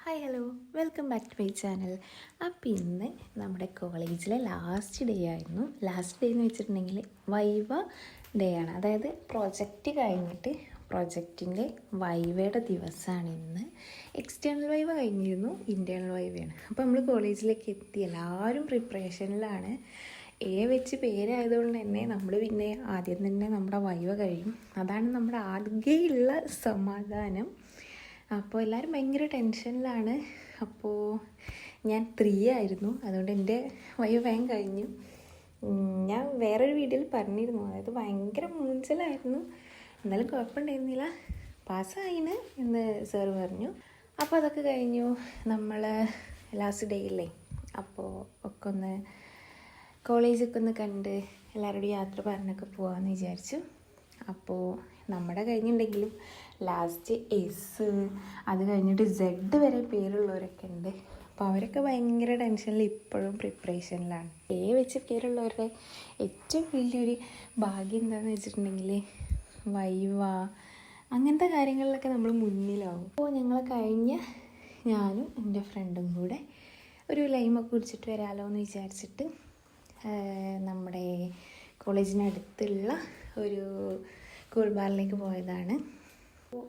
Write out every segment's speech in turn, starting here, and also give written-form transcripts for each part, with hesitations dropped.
Hi hello welcome back to my channel. അപ്പോൾ ഇന്ന് നമ്മുടെ കോളേജിലെ ലാസ്റ്റ് ഡേ ആയിരുന്നു. ലാസ്റ്റ് ഡേ എന്ന് വെച്ചിട്ടുണ്ടെങ്കിൽ വൈവ ഡേ ആണ്. അതായത് പ്രൊജക്റ്റ് കഴിഞ്ഞിട്ട് പ്രൊജക്റ്റിൻ്റെ വൈവയുടെ ദിവസമാണ് ഇന്ന്. എക്സ്റ്റേണൽ വൈവ കഴിഞ്ഞിരുന്നു, ഇൻറ്റേർണൽ വൈവയാണ്. അപ്പോൾ നമ്മൾ കോളേജിലേക്ക് എത്തി, എല്ലാവരും പ്രിപ്പറേഷനിലാണ്. വെച്ച് പേരായതുകൊണ്ട് തന്നെ നമ്മൾ പിന്നെ ആദ്യം തന്നെ നമ്മുടെ വൈവ കഴിയും. അതാണ് നമ്മുടെ ആകെയുള്ള സമാധാനം. അപ്പോൾ എല്ലാവരും ഭയങ്കര ടെൻഷനിലാണ്. അപ്പോൾ ഞാൻ 3 ആയിരുന്നു, അതുകൊണ്ട് എൻ്റെ വൈവ വേഗം കഴിഞ്ഞു. ഞാൻ വേറൊരു വീഡിയോയിൽ പറഞ്ഞിരുന്നു, അതായത് ഭയങ്കര മൂഞ്ചലായിരുന്നു. എന്നാലും കുഴപ്പമുണ്ടായിരുന്നില്ല, പാസ്സായിന് എന്ന് സാർ പറഞ്ഞു. അപ്പോൾ അതൊക്കെ കഴിഞ്ഞു. നമ്മൾ ലാസ്റ്റ് ഡേ അല്ലേ, അപ്പോൾ ഒക്കെ ഒന്ന് കോളേജൊക്കെ ഒന്ന് കണ്ട് എല്ലാവരോടും യാത്ര പറഞ്ഞൊക്കെ പോകാമെന്ന് വിചാരിച്ചു. അപ്പോൾ നമ്മുടെ കഴിഞ്ഞിട്ടുണ്ടെങ്കിലും ലാസ്റ്റ് എസ്, അത് കഴിഞ്ഞിട്ട് സെഡ് വരെ പേരുള്ളവരൊക്കെ ഉണ്ട്. അപ്പോൾ അവരൊക്കെ ഭയങ്കര ടെൻഷനിൽ ഇപ്പോഴും പ്രിപ്പറേഷനിലാണ്. വെച്ച് പേരുള്ളവരുടെ ഏറ്റവും വലിയൊരു ഭാഗ്യം എന്താണെന്ന് വെച്ചിട്ടുണ്ടെങ്കിൽ വൈവ അങ്ങനത്തെ കാര്യങ്ങളിലൊക്കെ നമ്മൾ മുന്നിലാവും. അപ്പോൾ ഞങ്ങൾ കഴിഞ്ഞ് ഞാനും എൻ്റെ ഫ്രണ്ടും കൂടെ ഒരു ലൈമൊക്കെ കുടിച്ചിട്ട് വരാമല്ലോ എന്ന് വിചാരിച്ചിട്ട് നമ്മുടെ കോളേജിനടുത്തുള്ള ഒരു കൂൾ ബാറിലേക്ക് പോയതാണ്.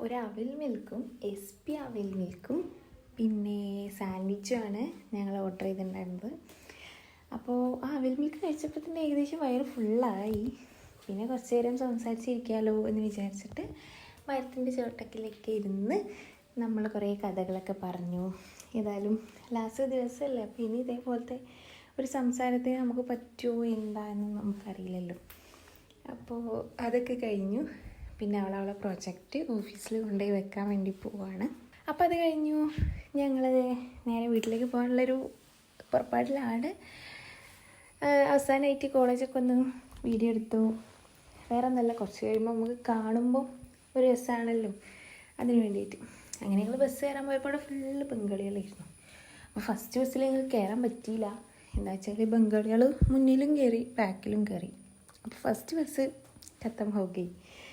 ഒരു അവിൽ മിൽക്കും SP അവിൽ മിൽക്കും പിന്നെ സാൻഡ്വിച്ചുമാണ് ഞങ്ങൾ ഓർഡർ ചെയ്തിട്ടുണ്ടായിരുന്നത്. അപ്പോൾ ആ അവിൽ മിൽക്ക് കഴിച്ചപ്പോൾ തന്നെ ഏകദേശം വയറ് ഫുള്ളായി. പിന്നെ കുറച്ച് നേരം സംസാരിച്ചിരിക്കാമല്ലോ എന്ന് വിചാരിച്ചിട്ട് മരത്തിൻ്റെ ചോട്ടക്കിലൊക്കെ ഇരുന്ന് നമ്മൾ കുറേ കഥകളൊക്കെ പറഞ്ഞു. ഏതായാലും ലാസ്റ്റ് ദിവസമല്ലേ, അപ്പോൾ ഇനി ഇതേപോലത്തെ ഒരു സംസാരത്തിന് നമുക്ക് പറ്റുമോ എന്താണെന്ന് നമുക്കറിയില്ലല്ലോ. അപ്പോൾ അതൊക്കെ കഴിഞ്ഞു. പിന്നെ അവളെ പ്രൊജക്റ്റ് ഓഫീസിൽ കൊണ്ടുപോയി വെക്കാൻ വേണ്ടി പോവാണ്. അപ്പോൾ അത് കഴിഞ്ഞു ഞങ്ങൾ നേരെ വീട്ടിലേക്ക് പോകാനുള്ളൊരു പുറപ്പാടിലാണ്. അവസാനമായിട്ട് കോളേജൊക്കെ ഒന്ന് വീഡിയോ എടുത്തു. വേറെ ഒന്നല്ല, കുറച്ച് കഴിയുമ്പോൾ നമുക്ക് കാണുമ്പോൾ ഒരു രസമാണല്ലോ, അതിന് വേണ്ടിയിട്ട്. അങ്ങനെ ഞങ്ങൾ ബസ് കയറാൻ പോയപ്പോൾ അവിടെ ഫുള്ള് ബംഗാളികളായിരുന്നു. അപ്പോൾ ഫസ്റ്റ് ബസ്സിൽ ഞങ്ങൾക്ക് കയറാൻ പറ്റിയില്ല. എന്താ വെച്ചാൽ ബംഗാളികൾ മുന്നിലും കയറി ബാക്കിലും കയറി. അപ്പോൾ ഫസ്റ്റ് ബസ് ഖത്തം ഹോഗി.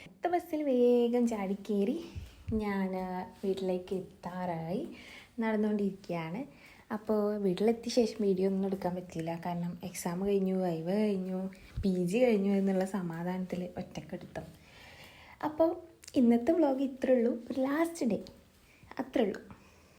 അടുത്ത ബസ്സിൽ വേഗം ചാടിക്കയറി ഞാൻ വീട്ടിലേക്ക് എത്താറായി നടന്നുകൊണ്ടിരിക്കുകയാണ്. അപ്പോൾ വീട്ടിലെത്തിയ ശേഷം വീഡിയോ ഒന്നും എടുക്കാൻ പറ്റിയില്ല, കാരണം എക്സാം കഴിഞ്ഞു, വൈവ കഴിഞ്ഞു, PG കഴിഞ്ഞു എന്നുള്ള സമാധാനത്തിൽ ഒറ്റക്കെടുത്തം. അപ്പോൾ ഇന്നത്തെ വ്ളോഗ് ഇത്രേ ഉള്ളൂ. ഒരു ലാസ്റ്റ് ഡേ അത്രേ ഉള്ളൂ.